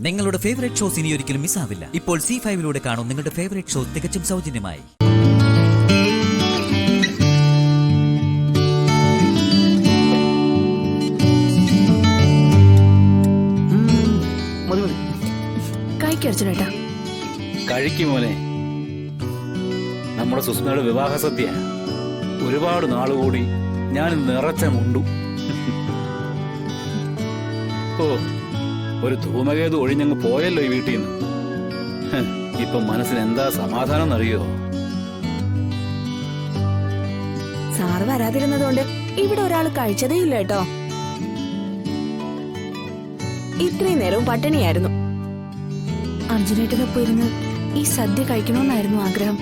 നിങ്ങളുടെ favourite shows ഇനി ഒരിക്കലും മിസ്സാവില്ല. ഇപ്പോൾ C5 കാണും നിങ്ങളുടെ ഫേവറേറ്റ് ഷോ തികച്ചും സൗജന്യമായി. കഴിക്കർജുനേട്ടാ കഴിക്കുമോനെ. നമ്മുടെ സുസ്മയുടെ വിവാഹ സദ്യ ഒരുപാട് നാളുകൂടി ഞാൻ നിറച്ച മുണ്ടു. ഓ, ഒരു ധൂമകേതു ഒഴിഞ്ഞങ്ങ് പോയല്ലോ ഈ വീട്ടിൽ നിന്ന്. ഇപ്പൊ മനസ്സിന് എന്താ സമാധാനം എന്നറിയോ? സാറ് വരാതിരുന്നതുകൊണ്ട് ഇവിടെ ഒരാൾ കഴിച്ചതേ ഇല്ല കേട്ടോ. ഇത്രയും നേരവും പട്ടിണിയായിരുന്നു. അർജുനേട്ടനൊപ്പം ഇരുന്ന് ഈ സദ്യ കഴിക്കണമെന്നായിരുന്നു ആഗ്രഹം.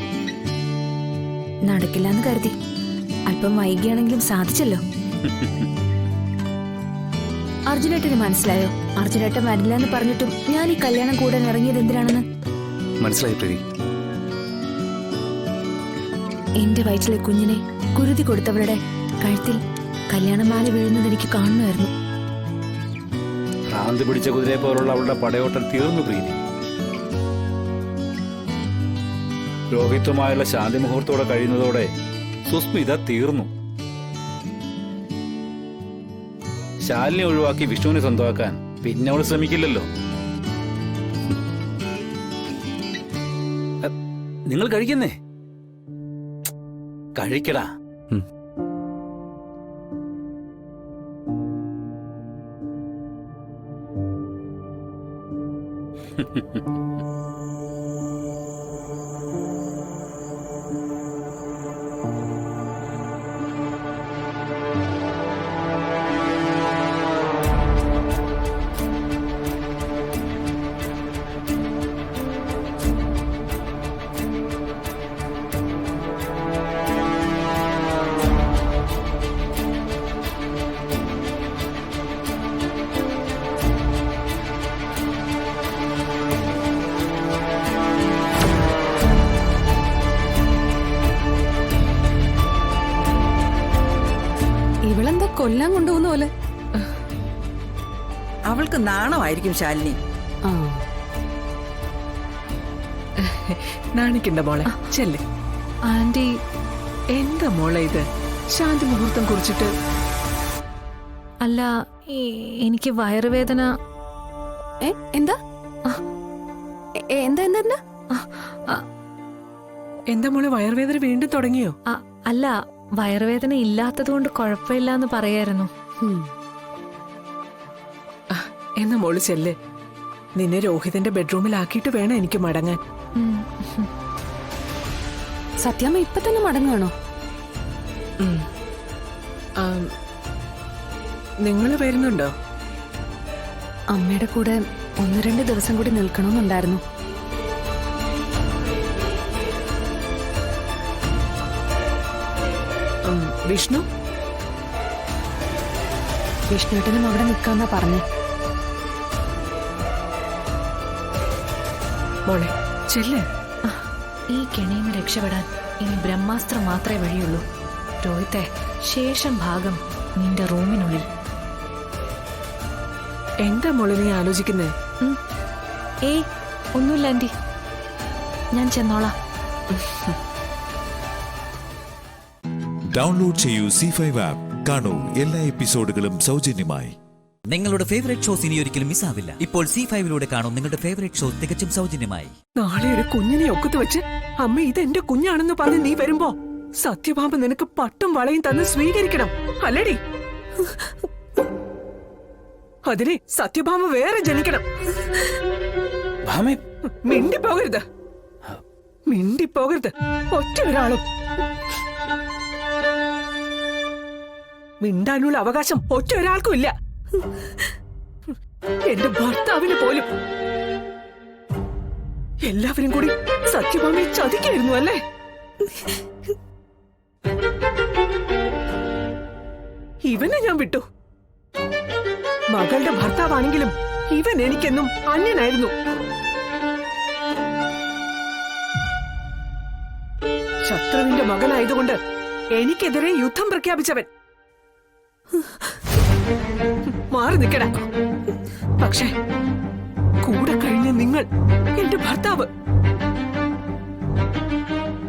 നടക്കില്ലെന്ന് കരുതി. അല്പം വൈകിയാണെങ്കിലും സാധിച്ചല്ലോ. അർജുനേട്ടന് മനസ്സിലായോ? അർജുനേട്ടൻ വരില്ല എന്ന് പറഞ്ഞിട്ടും ഞാൻ ഈ കല്യാണം കൂടാൻ ഇറങ്ങിയത് എന്തിനാണെന്ന് മനസ്സിലായി പ്രീതി. എന്റെ വയറ്റിലെ കുഞ്ഞിനെ കുരുതി കൊടുത്തവരുടെ കഴുത്തിൽ കല്യാണമാല വീഴുന്നത് എനിക്ക് കാണുമായിരുന്നു. ഭ്രാന്തി പിടിച്ച കുതിരയെ പോലുള്ള അവളുടെ പടയോട്ടം തീർന്നു പ്രീതി. രോഹിത്തുമായുള്ള ശാന്തി മുഹൂർത്തോടെ കഴിയുന്നതോടെ സുസ്മിത തീർന്നു. ശാലിനെ ഒഴിവാക്കി വിഷ്ണുവിനെ സ്വന്തമാക്കാൻ പിന്നെ അവൾ ശ്രമിക്കില്ലല്ലോ. നിങ്ങൾ കഴിക്കുന്നേ? കഴിക്കടാ. ഇവളെന്താ കൊല്ലാൻ കൊണ്ടുപോകുന്ന പോലെ? അവൾക്ക് നാണമായിരിക്കും ശാലിനി. നാണിക്കണ്ട മോളെ, ചെല്ല്. ആന്റി, എന്താ മോളെ ഇത്? ശാന്തി മുഹൂർത്തം കുറിച്ചിട്ട്? അല്ല, എനിക്ക് വയറുവേദന. എന്താ എന്താ എന്താ എന്താ? എന്താ മോളെ, വയറുവേദന വീണ്ടും തുടങ്ങിയോ? അല്ല, വയറുവേദന ഇല്ലാത്തത് കൊണ്ട് കുഴപ്പമില്ലാന്ന് പറയായിരുന്നു. എന്നാ മോള് ചെല്ല്. നിന്നെ രോഹിതന്റെ ബെഡ്റൂമിലാക്കിയിട്ട് വേണം എനിക്ക് മടങ്ങാൻ. സത്യാമ്മ ഇപ്പൊ തന്നെ മടങ്ങുകയാണോ? നിങ്ങള് വരുന്നുണ്ടോ? അമ്മയുടെ കൂടെ 1-2 ദിവസം കൂടി നിൽക്കണമെന്നുണ്ടായിരുന്നു. വിഷ്ണു? വിഷ്ണുട്ടനും അവിടെ നിൽക്കാന്നാ പറഞ്ഞു. മോളെ ചെല്ല്. ഈ കെണിയിൽ രക്ഷപ്പെടാൻ ഇനി ബ്രഹ്മാസ്ത്രം മാത്രമേ വഴിയുള്ളൂ. രോഹിത്തെ, ശേഷം ഭാഗം നിന്റെ റൂമിനുള്ളിൽ. എന്താ മോളെ നീ ആലോചിക്കുന്നേ? ഏയ്, ഒന്നുമില്ല ആന്റി, ഞാൻ ചെന്നോളാം. ഡൗൺലോഡ് ചെയ്യൂ C5 ആപ്പ്. കാണൂ എല്ലാ എപ്പിസോഡുകളും സൗജന്യമായി. നിങ്ങളുടെ ഫേവറേറ്റ് ഷോസ് ഇനി ഒരിക്കലും മിസ്സാവില്ല. ഇപ്പോൾ C5 കാണും നിങ്ങളുടെ ഫേവറേറ്റ് ഷോ തികച്ചും സൗജന്യമായി. നാളെ ഒരു കുഞ്ഞിനെ ഒക്കത്ത് വെച്ച് അമ്മ ഇതെന്റെ കുഞ്ഞാണെന്ന് പറഞ്ഞ് നീ വരുമ്പോ സത്യഭാമ നിനക്ക് പട്ടും വളയും തന്ന് സ്വീകരിക്കണം, അല്ലടി? അതിനെ സത്യഭാമ വേറെ ജനിക്കണം. മിണ്ടിപ്പോകരുത്, മിണ്ടിപ്പോകരുത്. ഒറ്റ ഒരാളും മിണ്ടാനുള്ള അവകാശം ഒറ്റ ഒരാൾക്കും ഇല്ല. എന്റെ ഭർത്താവിന് പോലും. എല്ലാവരും കൂടി സത്യഭാമയെ ചതിക്കായിരുന്നു അല്ലേ? ഇവനെ ഞാൻ വിട്ടു. മകളുടെ ഭർത്താവാണെങ്കിലും ഇവൻ എനിക്കെന്നും അന്യനായിരുന്നു. ശത്രുവിന്റെ മകനായതുകൊണ്ട് എനിക്കെതിരെ യുദ്ധം പ്രഖ്യാപിച്ചവൻ. മാറി നിൽക്കട. പക്ഷേ കൂടെ കഴിഞ്ഞ നിങ്ങൾ, എന്റെ ഭർത്താവ്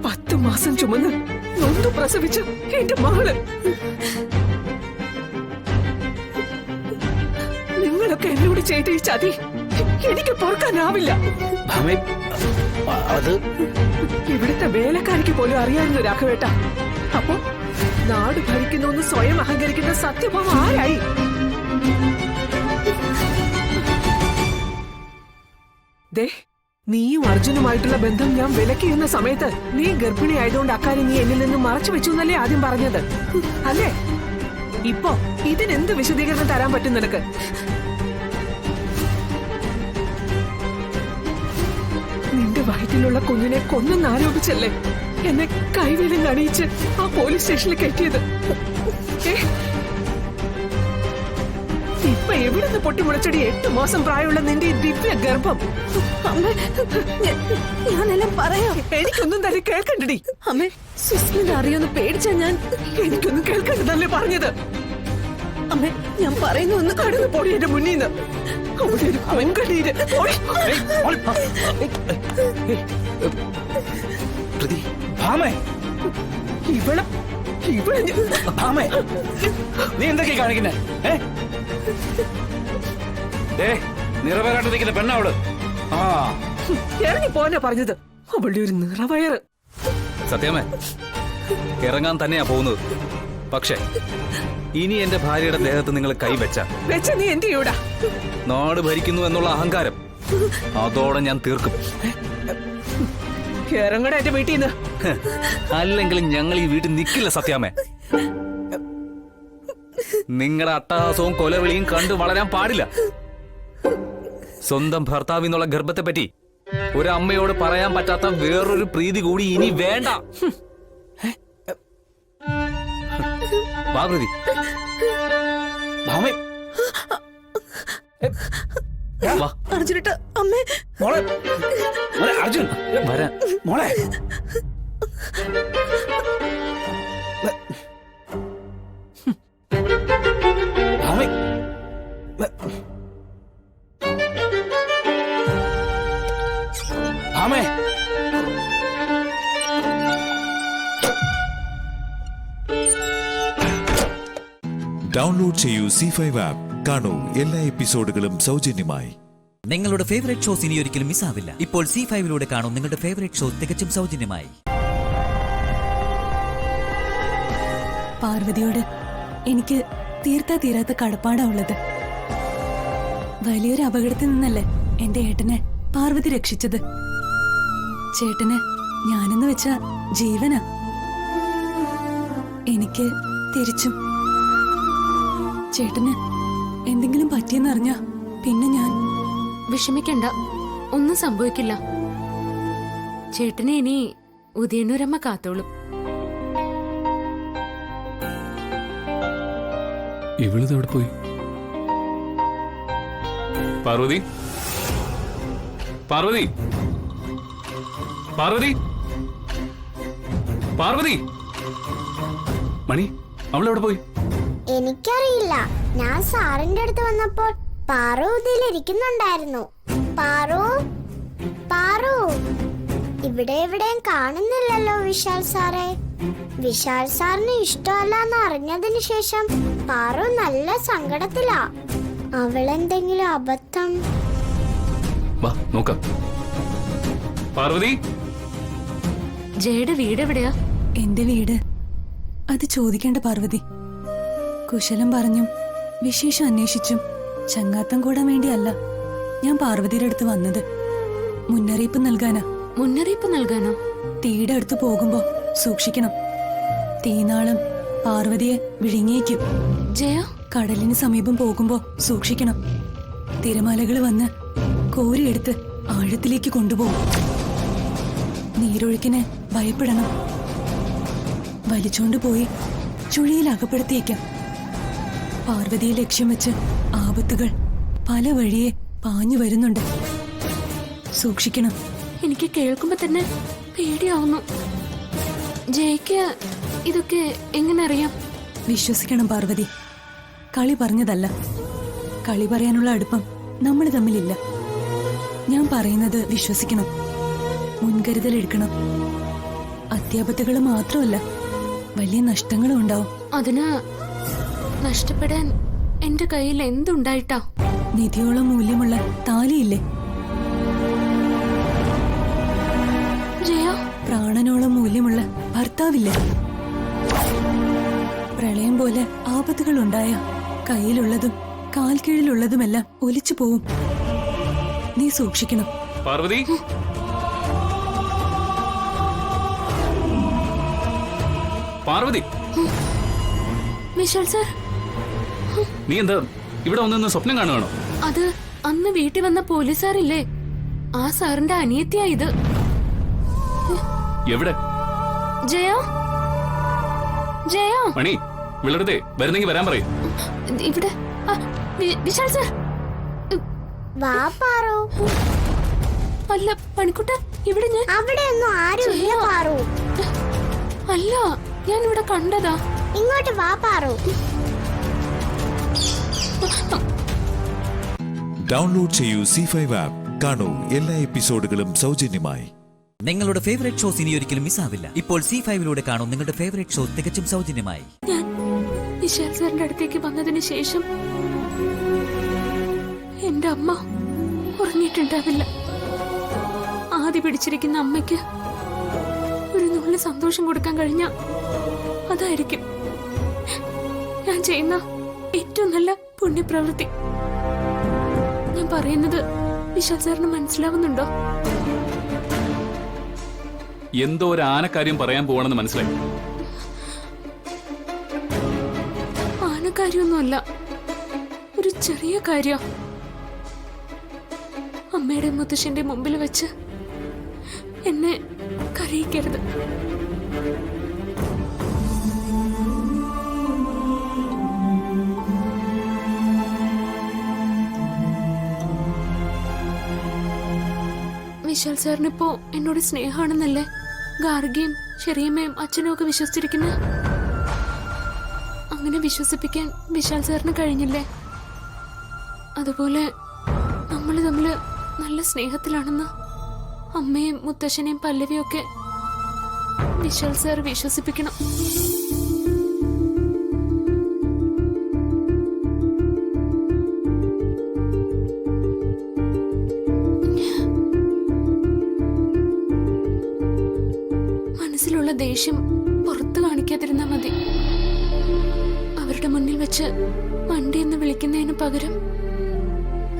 10 മാസം ചുമന്ന് നൊന്തു പ്രസവിച്ച എന്റെ മകള്, നിങ്ങളൊക്കെ എന്നോട് ചെയ്ത ഈ ചതി എനിക്ക് പൊറുക്കാനാവില്ല. ഭാമേ, അത് ഇവിടുത്തെ വേലക്കാരിക്ക് പോലും അറിയാവുന്ന രാഘവേട്ട. അപ്പൊ നാട് ഭരിക്കുന്നു സ്വയം അഹങ്കരിക്കുന്ന സത്യഭാമ ആരായി? ദേ, നീയും അർജുനുമായിട്ടുള്ള ബന്ധം ഞാൻ വിലക്കിയിരുന്ന സമയത്ത് നീ ഗർഭിണിയായതുകൊണ്ട് അക്കാര്യം നീ എന്നിൽ നിന്നും മറച്ചു വെച്ചു എന്നല്ലേ ആദ്യം പറഞ്ഞത്, അല്ലേ? ഇപ്പൊ ഇതിനെന്ത് വിശദീകരണം തരാൻ പറ്റും നിനക്ക്? നിന്റെ വയറ്റിലുള്ള കുഞ്ഞിനെ കൊന്നെന്ന് ആരോപിച്ചല്ലേ എന്നെ കൈവേലം കണിയിച്ച് ആ പോലീസ് സ്റ്റേഷനിൽ കയറ്റിയത്? ഇപ്പൊ എവിടുന്ന് പൊട്ടിമുളച്ചടി 8 മാസം പ്രായമുള്ള നിന്റെ ഈ ദിവ്യ ഗർഭം? ഞാനെല്ലാം പറയാം. എനിക്കൊന്നും തന്നെ കേൾക്കണ്ടടി. അമ്മേ, സുസ്മിത അറിയോന്ന് പേടിച്ചാ ഞാൻ. എനിക്കൊന്നും കേൾക്കണ്ടതല്ലേ പറഞ്ഞത്? അമ്മേ, ഞാൻ പറയുന്ന ഒന്ന് കടന്നു പോടി എന്റെ മുന്നീന്ന്. അവിടെ ഒരു പെൺകടീര്. പ്രതി, ഭാമേ, ഇവളെ ഭാമേ, നീ എന്തൊക്കെയാ കാണിക്കുന്നേ? നിറവേറാട്ട് നിൽക്കുന്ന പെണ്ണവള്. ആ, ഇറങ്ങി പോനാ പറഞ്ഞത്. അവളുടെ ഒരു നിറവയറ്. സത്യമേ, ഇറങ്ങാൻ തന്നെയാ പോകുന്നത്. പക്ഷേ ഇനി എന്റെ ഭാര്യയുടെ ദേഹത്ത് നിങ്ങൾ കൈവച്ച നീ എന്ത് ചെയ്യൂടാ? നാട് ഭരിക്കുന്നു എന്നുള്ള അഹങ്കാരം അതോടെ ഞാൻ തീർക്കും. ഇറങ്ങടാ എന്റെ വീട്ടിൽ നിന്ന്. അല്ലെങ്കിൽ ഞങ്ങൾ ഈ വീട്ടിൽ നിൽക്കില്ല സത്യാമേ. നിങ്ങളുടെ അട്ടഹാസവും കൊലവിളിയും കണ്ടു വളരാൻ പാടില്ല. സ്വന്തം ഭർത്താവിന്നുള്ള ഗർഭത്തെ പറ്റി ഒരു അമ്മയോട് പറയാൻ പറ്റാത്ത വേറൊരു പ്രീതി കൂടി ഇനി വേണ്ട. വാ പ്രതി. അർജുനേട്ടാ, അമ്മേ. മോളെ, അർജുൻ വരാൻ. മോളെ, ഭാമേ, ഡൗൺലോഡ് ചെയ്യൂ C5 ആപ്പ്. കാണൂ എല്ലാ എപ്പിസോഡുകളും സൗജന്യമായി. നിങ്ങളുടെ ഫേവറേറ്റ് ഷോസ് ഇനി ഒരിക്കലും മിസ്സാവില്ല. ഇപ്പോൾ C5 കാണൂ നിങ്ങളുടെ ഫേവറേറ്റ് ഷോ തികച്ചും സൗജന്യമായി. പാർവതിയോട് എനിക്ക് തീരാത്ത കടപ്പാടാ ഉള്ളത്. വലിയൊരു അപകടത്തിൽ നിന്നല്ലേ എന്റെ ഏട്ടനെ പാർവതി രക്ഷിച്ചത്. ചേട്ടന് ഞാനെന്ന് വെച്ച ജീവനാ. എനിക്ക് തിരിച്ചും. ചേട്ടന് എന്തെങ്കിലും പറ്റിയെന്നറിഞ്ഞ പിന്നെ ഞാൻ. വിഷമിക്കണ്ട, ഒന്നും സംഭവിക്കില്ല. ചേട്ടനെ ഇനി ഉദയനൂരമ്മ കാത്തോളും. ഇവളിത് എവിടെ പോയി? പാർവതി, പാർവതി, പാർവതി, പാർവതി. മണി, അവളെവിടെ പോയി? എനിക്കറിയില്ല. ഞാൻ സാറിന്റെ അടുത്ത് വന്നപ്പോൾ പാറു ഇതിലിരിക്കുന്നുണ്ടായിരുന്നു. പാറു, പാറു, ഇവിടെ എവിടെയും കാണുന്നില്ലല്ലോ വിശാൽ സാറേ. വിശാൽ സാറിന് ഇഷ്ടമല്ലെന്ന് അറിഞ്ഞതിന് ശേഷം പാറു നല്ല സങ്കടത്തിലാ. അവളെന്തെങ്കിലും അബദ്ധം. വാ നോക്കാം. പാർവതി, ജയുടെ വീട് എവിടെയാ? എന്റെ വീട് അത് ചോദിക്കേണ്ട പാർവതി. കുശലം പറഞ്ഞും വിശേഷം അന്വേഷിച്ചും ചങ്ങാത്തം കൂടാൻ വേണ്ടിയല്ല ഞാൻ പാർവതിയുടെ അടുത്ത് വന്നത്. മുന്നറിയിപ്പ് നൽകാനാ. മുന്നറിയിപ്പ് നൽകാനോ? തീയുടെ അടുത്ത് പോകുമ്പോ സൂക്ഷിക്കണം. തീനാളം പാർവതിയെ വിഴുങ്ങിയേക്കും. ജയ, കടലിന് സമീപം പോകുമ്പോ സൂക്ഷിക്കണം. തിരമാലകൾ വന്ന് കോരിയെടുത്ത് ആഴത്തിലേക്ക് കൊണ്ടുപോകും. നീരൊഴുക്കിന് ഭയപ്പെടണം. വലിച്ചോണ്ട് പോയി ചുഴിയിൽ അകപ്പെടുത്തിയേക്കാം. പാർവതിയെ ലക്ഷ്യം വെച്ച് ആപത്തുകൾ പല വഴിയെ പാഞ്ഞു വരുന്നുണ്ട്. സൂക്ഷിക്കണം. എനിക്ക് കേൾക്കുമ്പോ തന്നെ പേടിയാവുന്നു. ജയക്ക് ഇതൊക്കെ എങ്ങനെ അറിയാം? വിശ്വസിക്കണം പാർവതി. കളി പറഞ്ഞതല്ല. കളി പറയാനുള്ള അടുപ്പം നമ്മൾ തമ്മിലില്ല. ഞാൻ പറയുന്നത് വിശ്വസിക്കണം, മുൻകരുതൽ എടുക്കണം. അത്യാപത്തുകൾ മാത്രമല്ല, വലിയ നഷ്ടങ്ങളും ഉണ്ടാവും. അതിന് നഷ്ടപ്പെടാൻ എന്റെ കയ്യിൽ എന്തുണ്ടായിട്ടാ? നിധിയോളം മൂല്യമുള്ള താലിയില്ലേ? ജയ, പ്രാണനോളം മൂല്യമുള്ള ഭർത്താവില്ലേ? പ്രളയം പോലെ ആപത്തുകൾ ഉണ്ടായ കയ്യിലുള്ളതും കാൽ കീഴിലുള്ളതുമെല്ലാം ഒലിച്ചു പോവും. നീ സൂക്ഷിക്കണം. പാർവതി, പാർവതി, വിശാൽ സർ, നീ എന്താ ഇവിടെ വന്ന് സ്വപ്നം കാണുകയാണോ? അത് അന്ന് വീട്ടിൽ വന്ന പോലീസുകാരില്ലേ, ആ സാറിന്റെ അനിയത്തിയാ ഇത്. എവിടെ? ജയ, ജയ, മണി വിളരുതേ, വരുന്നെങ്കിൽ വരാൻ പറയും. ഇവിടെ വിശാൽ സർ. വാ പാറു. അല്ല പണിക്കുട്ട, ഇവിടെ ഞാൻ അവിടെ ഒന്നും ആരും ഇല്ല പാറു. അല്ല, ഞാൻ ഇവിടെ കണ്ടതാ. ഇങ്ങോട്ട് വാ പാറു. ഡൗൺലോഡ് ചെയ്യൂ C5 ആപ്പ്. കാണൂ എല്ലാ എപ്പിസോഡുകളും സൗജന്യമായി. നിങ്ങളുടെ ഫേവറേറ്റ് ഷോസ് ഇനി ഒരിക്കലും മിസ്സാവില്ല. ഇപ്പോൾ C5 കാണും നിങ്ങളുടെ ഫേവറേറ്റ് ഷോ തികച്ചും സൗജന്യമായി. ഞാൻ വിശാൽ സാറിന്റെ അടുത്തേക്ക് വന്നതിന് ശേഷം എന്റെ അമ്മ ഉറങ്ങിയിട്ടുണ്ടാവില്ല. ആദ്യ പിടിച്ചിരിക്കുന്ന അമ്മയ്ക്ക് ഒരു നുള്ളി സന്തോഷം കൊടുക്കാൻ കഴിഞ്ഞ അതായിരിക്കും ഞാൻ ചെയ്യുന്ന ഏറ്റവും നല്ല പുണ്യപ്രവൃത്തി. ഞാൻ പറയുന്നത് വിശാൽ സാറിന് മനസ്സിലാവുന്നുണ്ടോ? എന്തോ ഒരു ആനക്കാര്യം പറയാൻ പോവാണെന്ന് മനസ്സിലായി. ആനക്കാര്യമൊന്നുമല്ല, ഒരു ചെറിയ കാര്യം. അമ്മയുടെ മുത്തശ്ശന്റെ മുമ്പിൽ വെച്ച് എന്നെ കരയിക്കരുത്. വിശാൽ സാറിനിപ്പോ എന്നോട് സ്നേഹമാണെന്നല്ലേ ഗാർഗിയും ചെറിയമ്മയും അച്ഛനും ഒക്കെ വിശ്വസിച്ചിരിക്കുന്ന? അങ്ങനെ വിശ്വസിപ്പിക്കാൻ വിശാൽ സാറിന് കഴിഞ്ഞില്ലേ? അതുപോലെ നമ്മൾ തമ്മില് നല്ല സ്നേഹത്തിലാണെന്ന് അമ്മയും മുത്തശ്ശനെയും പല്ലവിയും ഒക്കെ വിശാൽ സാർ വിശ്വസിപ്പിക്കണം. മനസ്സിലുള്ള ദേഷ്യം പുറത്തു കാണിക്കാതിരുന്നാ മതി. അവരുടെ മുന്നിൽ വെച്ച് വണ്ടി എന്ന് വിളിക്കുന്നതിന് പകരം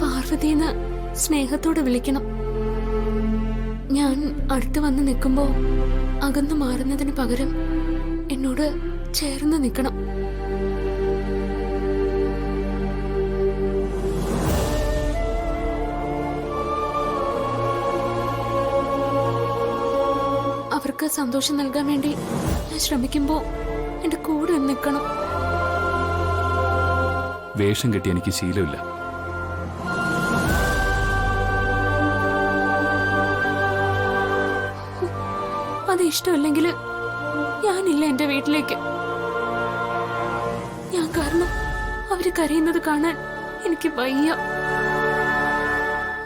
പാർവതിന്ന് സ്നേഹത്തോടെ വിളിക്കണം. ഞാൻ അടുത്ത് വന്ന് നിൽക്കുമ്പോ അകന്നു മാറുന്നതിന് പകരം എന്നോട് ചേർന്ന് നിൽക്കണം. അവർക്ക് സന്തോഷം നൽകാൻ വേണ്ടി ഞാൻ ശ്രമിക്കുമ്പോ എന്റെ കൂടെ നിൽക്കണം. വേഷം കെട്ടി എനിക്ക് ശീലമില്ല. അത് ഇഷ്ടമല്ലെങ്കിൽ ഞാനില്ല എന്റെ വീട്ടിലേക്ക്. ഞാൻ കാരണം അവര് കരയുന്നത് കാണാൻ എനിക്ക് വയ്യ.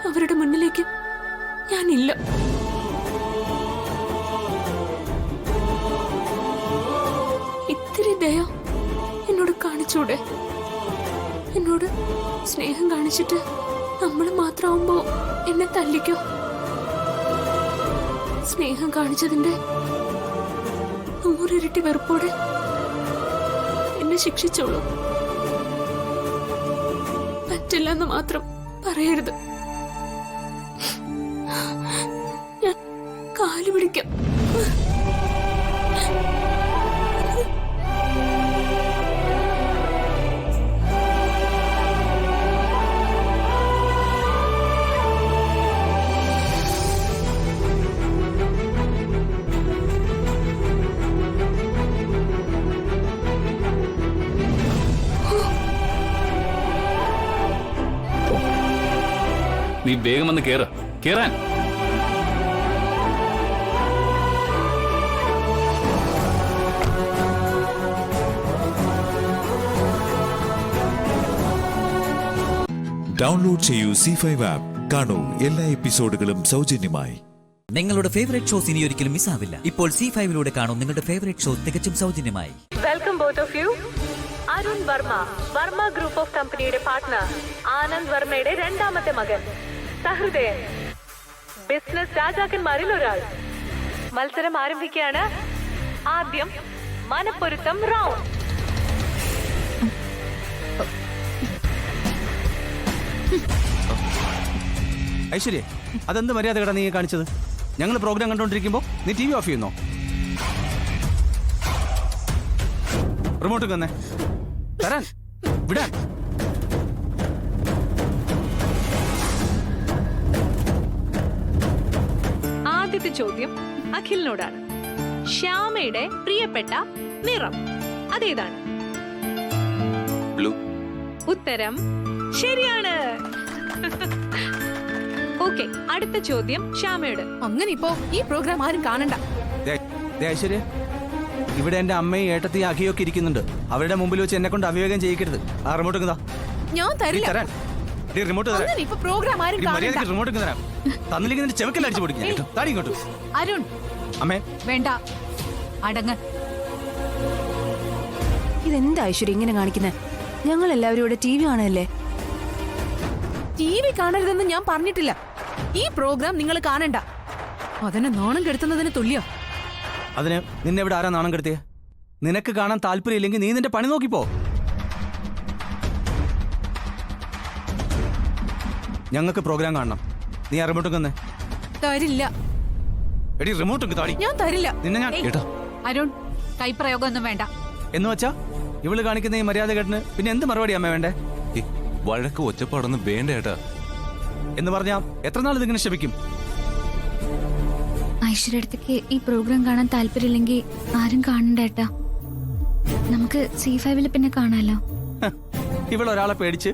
അവരുടെ മുന്നിലേക്ക് ഞാനില്ല. ഇത്തിരി ദയ എന്നോട് കാണിച്ചൂടെ? എന്നോട് സ്നേഹം കാണിച്ചിട്ട് നമ്മൾ മാത്രമാവുമ്പോ എന്നെ തല്ലിക്കോ? സ്നേഹം കാണിച്ചതിന്റെ 100 ഇരട്ടി വെറുപ്പോടെ എന്നെ ശിക്ഷിച്ചോളൂ. പറ്റില്ലെന്ന് മാത്രം പറയരുത്. ഞാൻ കാല് പിടിക്കാം. നീ വേഗം വന്ന് കേറാൻ. ഡൗൺലോഡ് ചെയ്യൂ C5 ആപ്പ്. കാണൂ എല്ലാ എപ്പിസോഡുകളും സൗജന്യമായി. നിങ്ങളുടെ ഫേവറേറ്റ് ഷോസ് ഇനി ഒരിക്കലും മിസ്സാവില്ല. ഇപ്പോൾ C5-ലൂടെ കാണൂ നിങ്ങളുടെ ഫേവറേറ്റ് ഷോ തികച്ചും സൗജന്യമായി. Welcome both of you. Arun Varma, Varma group of കമ്പനിയുടെ പാർട്ട്ണർ. ആനന്ദ് വർമ്മയുടെ രണ്ടാമത്തെ മകൻ. സഹൃദയൻ, ബിസിനസ് രാജാക്കന്മാരിൽ ഒരാൾ. മത്സരം ആരംഭിക്കുകയാണ്. ആദ്യം മനപ്പൊരുത്തം റൗണ്ട്. ഐശ്വര്യ, അതെന്ത് മര്യാദ കേടാ നീ കാണിച്ചത്? ഞങ്ങൾ പ്രോഗ്രാം കണ്ടോണ്ടിരിക്കുമ്പോ നീ TV ഓഫ് ചെയ്യുന്നോ? റിമോട്ട് തന്നെ തരാൻ വിടാൻ. ആദ്യത്തെ ചോദ്യം അഖിലിനോടാണ്. ശ്യാമയുടെ പ്രിയപ്പെട്ട നിറം അതേതാണ്? ബ്ലൂ. ഉത്തരം ശരിയാണ്. ഓക്കെ, അടുത്ത ചോദ്യം ശ്യാമയോട്. അങ്ങനെ ഇപ്പോ ഈ പ്രോഗ്രാം ആരും കാണണ്ട. ഐശ്വര്യ, ഇവിടെ എന്റെ അമ്മയും ഏട്ടത്തെയും അഖിയൊക്കെ ഇരിക്കുന്നുണ്ട്. അവരുടെ മുമ്പിൽ വെച്ച് എന്നെ കൊണ്ട് അവിവേകം ചെയ്യിക്കരുത്. ആ റിമോട്ട് ഞാൻ തരില്ല. തരാൻ റിമോട്ട് തരാൻ. അങ്ങനെ ഇപ്പോ പ്രോഗ്രാം ആരും കാണണ്ട. റിമോട്ട് തരാം. തന്നില്ലെങ്കിൽ നിന്റെ ചെവക്കല്ല അടിച്ചു പൊടിക്കും. താടി ഇങ്ങോട്ട്. അരുൺ അമ്മേ വേണ്ട, അടങ്ങ്. ഇതെന്താ ഐശ്വര്യ ഇങ്ങനെ കാണിക്കുന്നത്? ഞങ്ങൾ എല്ലാവരും ഇവിടെ TV കാണല്ലേ. TV കാണരുതെന്ന് ഞാൻ പറഞ്ഞിട്ടില്ല. ഈ പ്രോഗ്രാം നിങ്ങൾ കാണണ്ട. അതിനെ നാണം കെടുത്തുന്നതിന് തുല്യം. അതിന് നിന്നെ ഇവിടെ ആരാ നാണം കെടുത്തിയ? നിനക്ക് കാണാൻ താല്പര്യമില്ലെങ്കിൽ നീ നിന്റെ പണി നോക്കിപ്പോ. ഞങ്ങൾക്ക് പ്രോഗ്രാം കാണണം. നീ ആ റിമോട്ട് തന്നെ തരില്ല. എടി റിമോട്ട് താടി. ഞാൻ തരില്ല. നിന്നെ ഞാൻ അരുൺ, കൈപ്രയോഗം ഒന്നും വേണ്ട. എന്ന് വെച്ചാ ഇവള് കാണിക്കുന്ന ഈ മര്യാദ കേട്ടിന് പിന്നെ എന്ത് മറുപടി അമ്മ വേണ്ടേ? വഴക്ക് ഒച്ചപ്പാടൊന്നും വേണ്ട ഏട്ടാ. എന്ന് പറഞ്ഞാ എത്ര നാൾ ഇതിങ്ങനെ ക്ഷമിക്കും? ഐശ്വര്യടത്തേക്ക് ഈ പ്രോഗ്രാം കാണാൻ താല്പര്യമില്ലെങ്കിൽ ആരും കാണണ്ട ഏട്ടാ. നമുക്ക് C5-ൽ പിന്നെ കാണാലോ. ഇവളൊരാളെ പേടിച്ച്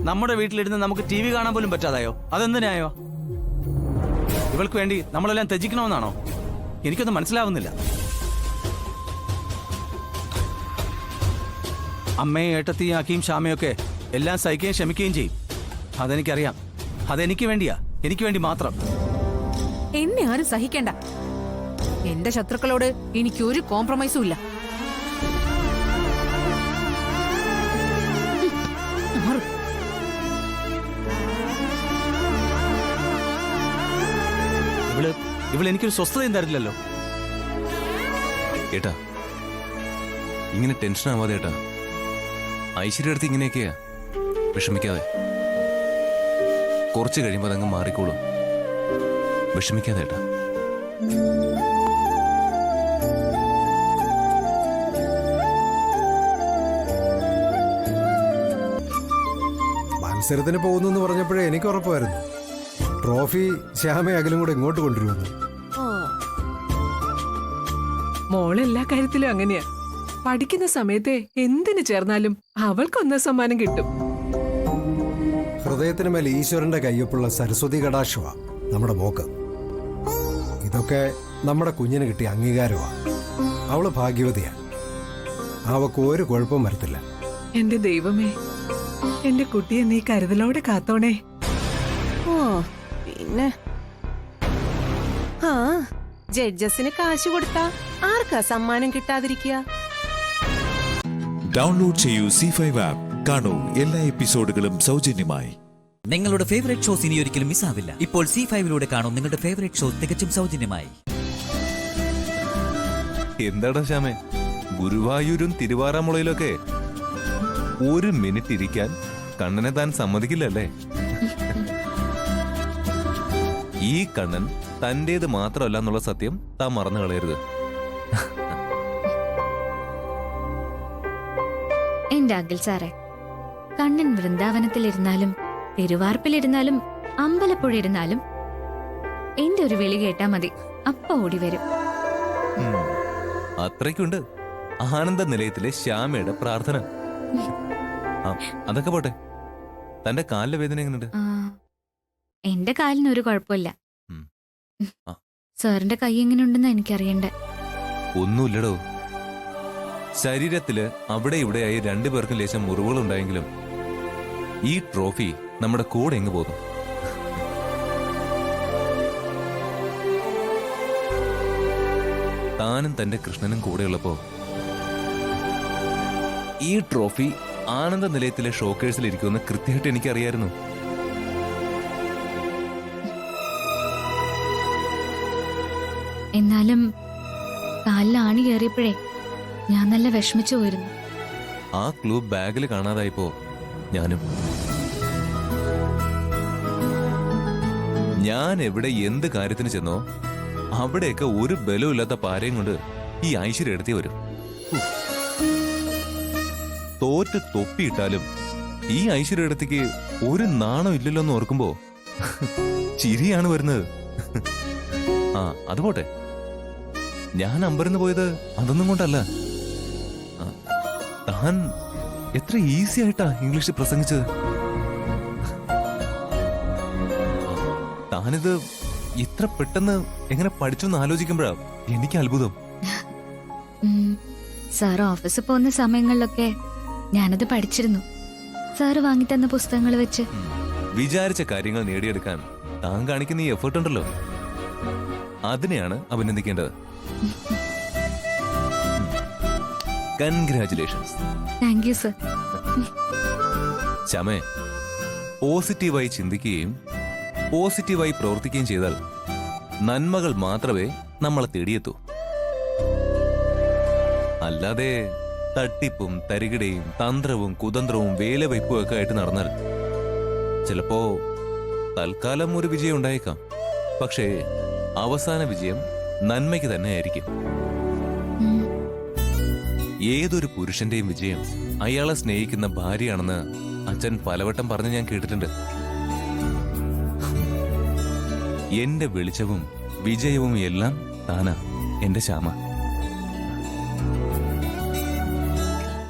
നമ്മുടെ വീട്ടിലിരുന്ന് നമുക്ക് TV കാണാൻ പോലും പറ്റാതായോ? അതെന്തിനായോ? ഇവൾക്ക് വേണ്ടി നമ്മളെല്ലാം ത്യജിക്കണമെന്നാണോ? എനിക്കൊന്നും മനസ്സിലാവുന്നില്ല. അമ്മയും ഏട്ടത്തെയും അക്കിയും ശ്യാമയൊക്കെ എല്ലാം സഹിക്കുകയും ക്ഷമിക്കുകയും ചെയ്യും. അതെനിക്കറിയാം. അതെനിക്ക് വേണ്ടിയാ, എനിക്ക് വേണ്ടി മാത്രം. എന്നെ ആരും സഹിക്കണ്ട. എന്റെ ശത്രുക്കളോട് എനിക്കൊരു കോംപ്രമൈസും ഇല്ല. ഇവള് എനിക്കൊരു സ്വസ്ഥതയും തരില്ലല്ലോ. ഏട്ടാ, ഇങ്ങനെ ടെൻഷൻ ആവാതെ ഏട്ടാ. ഐശ്വര്യ അടുത്ത് ഇങ്ങനെയൊക്കെയാ. വിഷമിക്കാതെ. കുറച്ച് കഴിയുമ്പോൾ അതങ്ങ് മാറിക്കോളും. വിഷമിക്കാതെ ഏട്ടാ. മത്സരത്തിന് പോകുന്നു പറഞ്ഞപ്പോഴേ എനിക്ക് ഉറപ്പായിരുന്നു ട്രോഫി ശ്യാമ അകലും കൂടെ ഇങ്ങോട്ട് കൊണ്ടുവരുമെന്ന്. മോളെല്ലാ കാര്യത്തിലും അങ്ങനെയാ. പഠിക്കുന്ന സമയത്തെ എന്തിനു ചേർന്നാലും അവൾക്കൊന്ന സമ്മാനം കിട്ടും. ഹൃദയത്തിന് മേൽ ഈശ്വരന്റെ കയ്യൊപ്പുള്ള സരസ്വതി കടാക്ഷമാ നമ്മുടെ മോക്ക്. ഇതൊക്കെ നമ്മുടെ കുഞ്ഞിന് കിട്ടിയ അംഗീകാരമാണ്. അവള് ഭാഗ്യവതിയാ. അവക്ക് ഒരു കുഴപ്പം വരത്തില്ല. എന്റെ ദൈവമേ, എന്റെ കുട്ടിയെ നീ കരുതലോടെ കാത്തോണേ. പിന്നെ ജഡ്ജസിന് കാശ് കൊടുത്താ ആർക്കാ സമ്മാനം കിട്ടാതിരിക്കുക? ഡൗൺലോഡ് ചെയ്യൂ C5 ആപ്പ്. കാണൂ എല്ലാ എപ്പിസോഡുകളും സൗജന്യമായി. നിങ്ങളുടെ ഫേവറേറ്റ് ഷോസ് ഇനി ഒരിക്കലും മിസ്സാവില്ല. ഇപ്പോൾ C5-ലൂടെ കാണൂ നിങ്ങളുടെ ഫേവറേറ്റ് ഷോ തികച്ചും സൗജന്യമായി. എന്താടാ ശ്യാമേ, ഗുരുവായൂരും തിരുവാറാമുളയിലൊക്കെ ഒരു മിനിറ്റ് ഇരിക്കാൻ കണ്ണനെ താൻ സമ്മതിക്കില്ലല്ലേ? ഈ കണ്ണൻ തന്റേത് മാത്രമല്ല എന്നുള്ള സത്യം താൻ മറന്നു കളയരുത്. എന്റെ അഖിൽ സാറേ, കണ്ണൻ വൃന്ദാവനത്തിലിരുന്നാലും തിരുവാർപ്പിലിരുന്നാലും അമ്പലപ്പുഴയിരുന്നാലും എന്റെ ഒരു വിളി കേട്ടാ മതി, അപ്പ ഓടി വരും. അത്രയ്ക്കുണ്ട് ആനന്ദ നിലയത്തിലെ ശ്യാമയുടെ പ്രാർത്ഥന. അതൊക്കെ പോട്ടെ, തന്റെ കാലിലെ വേദന എങ്ങനെയുണ്ട്? എന്റെ കാലിന് ഒരു കുഴപ്പമില്ല. സാറിന്റെ കൈ എങ്ങനെയുണ്ടെന്ന് എനിക്കറിയണ്ടേ. ഒന്നുമില്ലടോ. ശരീരത്തില് അവിടെ ഇവിടെയായി രണ്ടുപേർക്കും ലേശം മുറിവുകൾ ഉണ്ടായെങ്കിലും ഈ ട്രോഫി നമ്മുടെ കൂടെ എങ്ങ് പോകും. താനും തന്റെ കൃഷ്ണനും കൂടെയുള്ളപ്പോ ഈ ട്രോഫി ആനന്ദ നിലയത്തിലെ ഷോക്കേഴ്സിൽ ഇരിക്കുമെന്ന് കൃത്യമായിട്ട് എനിക്കറിയായിരുന്നു. എന്നാലും കാലിൽ ആണി കയറിയപ്പോഴേ ഞാൻ നല്ല വിഷമിച്ചു പോയിരുന്നു. ആ ക്ലൂ ബാഗിൽ കാണാതായപ്പോ ഞാൻ എവിടെ എന്ത് കാര്യത്തിന് ചെന്നോ അവിടെയൊക്കെ ഒരു ബലമില്ലാത്ത പാരയും കൊണ്ട് ഈ ഐശ്വര്യ എടുത്തി വരും. തോറ്റ് തൊപ്പിയിട്ടാലും ഈ ഐശ്വര്യ എടുത്തേക്ക് ഒരു നാണം ഇല്ലല്ലോ എന്ന് ഓർക്കുമ്പോ ചിരിയാണ് വരുന്നത്. ആ അത് പോട്ടെ, ഞാൻ അമ്പരന്ന് പോയത് അതൊന്നും കൊണ്ടല്ല. താൻ എത്ര ഈസി ആയിട്ടാ ഇംഗ്ലീഷ് പ്രസംഗിച്ചത്. താനിത് ഇത്ര പെട്ടെന്ന് എങ്ങനെ പഠിച്ചു എന്ന് ആലോചിക്കുമ്പോഴാ എനിക്ക് അത്ഭുതം. സാർ ഓഫീസിൽ പോകുന്ന സമയങ്ങളിലൊക്കെ ഞാനത് പഠിച്ചിരുന്നു. സാറ് വാങ്ങിത്തന്ന പുസ്തകങ്ങൾ വെച്ച്. വിചാരിച്ച കാര്യങ്ങൾ നേടിയെടുക്കാൻ താൻ കാണിക്കുന്ന ഈ എഫേർട്ട് ഉണ്ടല്ലോ, അതിനെയാണ് അഭിനന്ദിക്കേണ്ടത്. കൺഗ്രാറ്റുലേഷൻസ്. Thank you sir. ചമേ, പോസിറ്റീവായി ചിന്തിക്കുകയും പോസിറ്റീവായി പ്രവർത്തിക്കുകയും ചെയ്താൽ നന്മകൾ മാത്രമേ നമ്മളെ തേടിയെത്തൂ. അല്ലാതെ തട്ടിപ്പും തരികിടയും തന്ത്രവും കുതന്ത്രവും വേലവയ്പും ഒക്കെ ആയിട്ട് നടന്നാൽ ചിലപ്പോ തൽക്കാലം ഒരു വിജയം ഉണ്ടായേക്കാം, പക്ഷേ അവസാന വിജയം നന്മയ്ക്ക് തന്നെ ആയിരിക്കും. ഏതൊരു പുരുഷന്റെയും വിജയം അയാളെ സ്നേഹിക്കുന്ന ഭാര്യയാണെന്ന് അച്ഛൻ പലവട്ടം പറഞ്ഞ് ഞാൻ കേട്ടിട്ടുണ്ട്. എന്റെ വെളിച്ചവും വിജയവും എല്ലാം താനാ എന്റെ ശ്യാമ.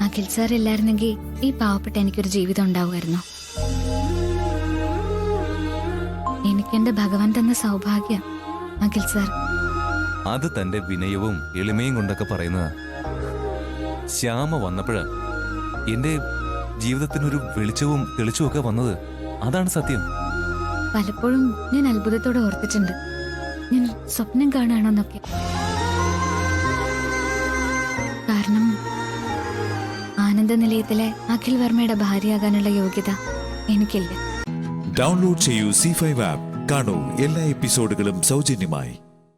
അഖിൽ സാർ ഇല്ലായിരുന്നെങ്കിൽ ഈ പാവപ്പെട്ട എനിക്കൊരു ജീവിതം ഉണ്ടാവുമായിരുന്നു. എനിക്കെന്റെ ഭഗവാൻ തന്ന സൗഭാഗ്യം അഖിൽ സാർ. അത് തന്റെ വിനയവും എളിമയും കൊണ്ടൊക്കെ പറയുന്നതാ. ശ്യാമ വന്നപ്പോഴാ എന്റെ ജീവിതത്തിനൊരു വെളിച്ചവും തെളിച്ചവും ഒക്കെ വന്നത്. അതാണ് സത്യം. പലപ്പോഴും ഞാൻ അത്ഭുതത്തോടെ ഓർത്തിട്ടുണ്ട്, ഞാൻ സ്വപ്നം കാണാണെന്നൊക്കെ. കാരണം ആനന്ദ നിലയത്തിലെ അഖിൽ വർമ്മയുടെ ഭാര്യയാകാനുള്ള യോഗ്യത എനിക്കില്ല. ഡൗൺലോഡ് ചെയ്യൂ C5 ആപ്പ്. കാണൂ എല്ലാ എപ്പിസോഡുകളും സൗജന്യമായി.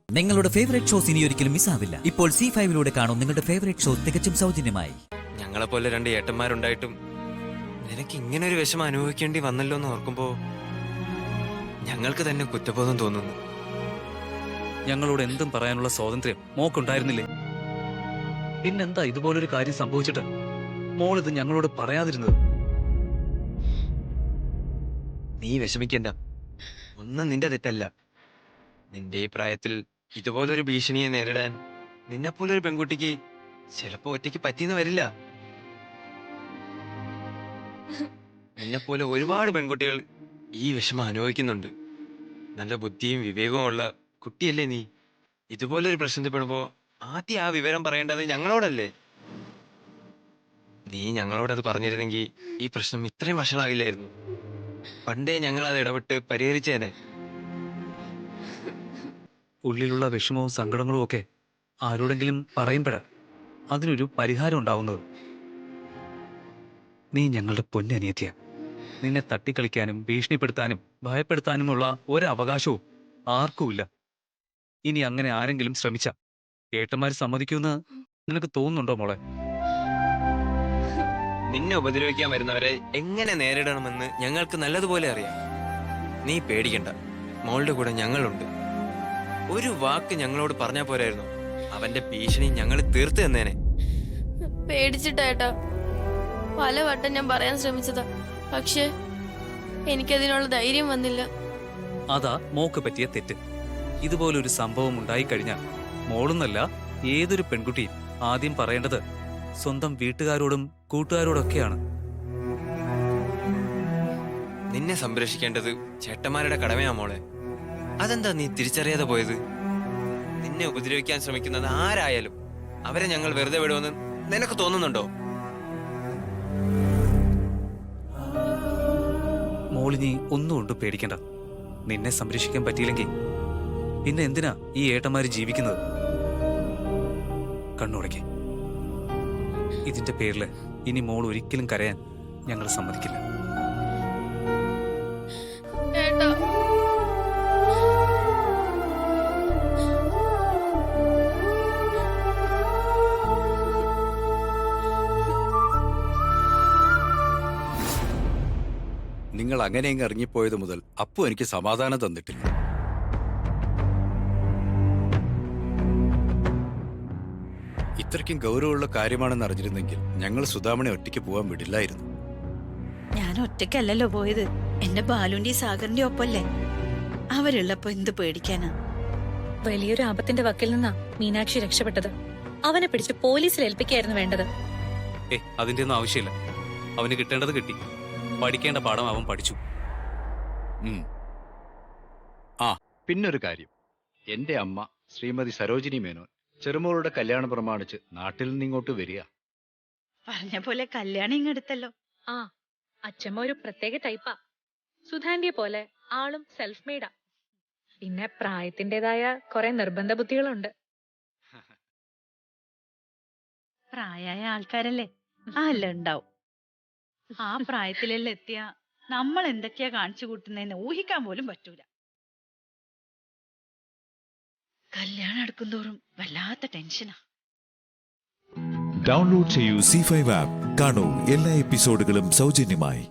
നിങ്ങളുടെ ഫേവറേറ്റ് ഷോസ് ഇനി ഒരിക്കലും മിസ്സാവില്ല. ഇപ്പോൾ C5 കാണൂ നിങ്ങളുടെ ഫേവറേറ്റ് ഷോ തികച്ചും സൗജന്യമായി. ഞങ്ങളെപ്പോലെ 2 ഏട്ടന്മാരുണ്ടായിട്ടും നിനക്ക് ഇങ്ങനെ ഒരു വിഷമം അനുഭവിക്കേണ്ടി വന്നല്ലോ എന്ന് ഓർക്കുമ്പോ ഞങ്ങൾക്ക് തന്നെ കുറ്റബോധം തോന്നുന്നു. ഞങ്ങളോട് എന്തും പറയാനുള്ള സ്വാതന്ത്ര്യം മോക്കുണ്ടായിരുന്നില്ലേ? പിന്നെന്താ ഇതുപോലൊരു കാര്യം സംഭവിച്ചിട്ട് മോൾ ഇത് ഞങ്ങളോട് പറയാതിരുന്നത്? നീ വിഷമിക്കണ്ട, ഒന്നും നിന്റെ തെറ്റല്ല. നിന്റെ ഈ പ്രായത്തിൽ ഇതുപോലൊരു ഭീഷണിയെ നേരിടാൻ നിന്നെപ്പോലൊരു പെൺകുട്ടിക്ക് ചിലപ്പോ ഒറ്റയ്ക്ക് പറ്റിയെന്ന് വരില്ല. നിന്നെപ്പോലെ ഒരുപാട് പെൺകുട്ടികൾ ഈ വിഷമം അനുഭവിക്കുന്നുണ്ട്. നല്ല ബുദ്ധിയും വിവേകവും ഉള്ള കുട്ടിയല്ലേ നീ. ഇതുപോലൊരു പ്രശ്നത്തിൽപ്പെടുമ്പോ ആദ്യം ആ വിവരം പറയേണ്ടത് ഞങ്ങളോടല്ലേ. നീ ഞങ്ങളോടത് പറഞ്ഞിരുന്നെങ്കിൽ ഈ പ്രശ്നം ഇത്രയും വഷളാകില്ലായിരുന്നു. പണ്ടേ ഞങ്ങൾ അത് ഇടപെട്ട് പരിഹരിച്ചേനെ. ഉള്ളിലുള്ള വിഷമവും സങ്കടങ്ങളും ഒക്കെ ആരോടെങ്കിലും പറയുമ്പോഴാ അതിനൊരു പരിഹാരം ഉണ്ടാവുന്നത്. നീ ഞങ്ങളുടെ പൊന്നനിയത്തിയ. നിന്നെ തട്ടിക്കളിക്കാനും ഭീഷണിപ്പെടുത്താനും ഭയപ്പെടുത്താനുമുള്ള ഒരവകാശവും ആർക്കുമില്ല. ഇനി അങ്ങനെ ആരെങ്കിലും ശ്രമിച്ച ഏട്ടന്മാർ സമ്മതിക്കുമെന്ന് നിനക്ക് തോന്നുന്നുണ്ടോ മോളെ? നിന്നെ ഉപദ്രവിക്കാൻ വരുന്നവരെ എങ്ങനെ നേരിടണമെന്ന് ഞങ്ങൾക്ക് നല്ലതുപോലെ അറിയാം. നീ പേടിക്കണ്ട, മോളുടെ കൂടെ ഞങ്ങളുണ്ട്. ഒരു വാക്ക് ഞങ്ങളോട് പറഞ്ഞാ പോരായിരുന്നു, അവന്റെ ഭീഷണി ഞങ്ങൾ തീർത്തു തന്നേനെ. പേടിച്ചിട്ടേട്ടാ പലവട്ടം ഞാൻ പറയാൻ ശ്രമിച്ചതാ, പക്ഷേ എനിക്കതിനുള്ള ധൈര്യം വന്നില്ല. അതാ മോക്ക് പറ്റിയ തെറ്റ്. ഇതുപോലൊരു സംഭവം ഉണ്ടായിക്കഴിഞ്ഞാൽ മോളെന്നല്ല ഏതൊരു പെൺകുട്ടിയും ആദ്യം പറയേണ്ടത് സ്വന്തം വീട്ടുകാരോടും കൂട്ടുകാരോടൊക്കെയാണ്. നിന്നെ സംരക്ഷിക്കേണ്ടത് ചേട്ടന്മാരുടെ കടമയാ മോളെ. അതെന്താ നീ തിരിച്ചറിയാതെ പോയത്? നിന്നെ ഉപദ്രവിക്കാൻ ശ്രമിക്കുന്നത് ആരായാലും അവരെ ഞങ്ങൾ വെറുതെ വിടുമെന്ന് നിനക്ക് തോന്നുന്നുണ്ടോ? മോളിനി ഒന്നും കൊണ്ട് പേടിക്കണ്ട. നിന്നെ സംരക്ഷിക്കാൻ പറ്റിയില്ലെങ്കിൽ പിന്നെ എന്തിനാ ഈ ഏട്ടന്മാര് ജീവിക്കുന്നത്? കണ്ണുടയ്ക്ക്. ഇതിന്റെ പേരില് ഇനി മോൾ ഒരിക്കലും കരയാൻ ഞങ്ങൾ സമ്മതിക്കില്ല. ഏട്ടാ, നിങ്ങൾ അങ്ങനെ അങ്ങ് ഇറങ്ങിപ്പോയത് മുതൽ അപ്പു എനിക്ക് സമാധാനം തന്നിട്ടില്ല. ഇത്രയ്ക്കും ഗൗരവമുള്ള കാര്യമാണെന്ന് അറിഞ്ഞിരുന്നെങ്കിൽ ഞങ്ങൾ സുധാമണി ഒറ്റയ്ക്ക് പോകാൻ വിടില്ലായിരുന്നു. ഞാൻ ഒറ്റയ്ക്കല്ലല്ലോ പോയത്, എന്റെ ബാലുന്റെ സാഗറിന്റെ ഒപ്പല്ലേ. അവരുള്ളപ്പോ എന്ത് പേടിക്കാനാ? വലിയൊരു ആപത്തിന്റെ വക്കിൽ നിന്നാ മീനാക്ഷി രക്ഷപ്പെട്ടത്. അവനെ പിടിച്ച് പോലീസിൽ ഏൽപ്പിക്കായിരുന്നു വേണ്ടത്. അതിന്റെ ഒന്നും ആവശ്യമില്ല. അവന് കിട്ടേണ്ടത് കിട്ടി. പഠിക്കേണ്ട പാഠം അവൻ പഠിച്ചു. ആ പിന്നൊരു കാര്യം, എന്റെ അമ്മ ശ്രീമതി സരോജിനി മേനോൻ ചെറുമോളുടെ കല്യാണം പ്രമാണിച്ച് നാട്ടിൽ നിന്ന് ഇങ്ങോട്ട് വരിക. പറഞ്ഞ പോലെ കല്യാണം ഇങ്ങടുത്തല്ലോ. ആ, അച്ഛമ്മ ഒരു പ്രത്യേക ടൈപ്പാ. സുധാന്റിയെ പോലെ ആളും സെൽഫ് മെയ്ഡാ. പിന്നെ പ്രായത്തിൻ്റെതായ കുറെ നിർബന്ധ ബുദ്ധികളുണ്ട്. പ്രായമായ ആൾക്കാരല്ലേ, അല്ല ഉണ്ടാവും. ആ പ്രായത്തിലെല്ലാം എത്തിയ നമ്മൾ എന്തൊക്കെയാ കാണിച്ചു കൂട്ടുന്നതെന്ന് ഊഹിക്കാൻ പോലും പറ്റൂല. കല്യാണം അടുക്കുന്തോറും വല്ലാത്ത ടെൻഷനാ. ഡൗൺലോഡ് ചെയ്യൂ C5 ആപ്പ്. കാണൂ എല്ലാ എപ്പിസോഡുകളും സൗജന്യമായി.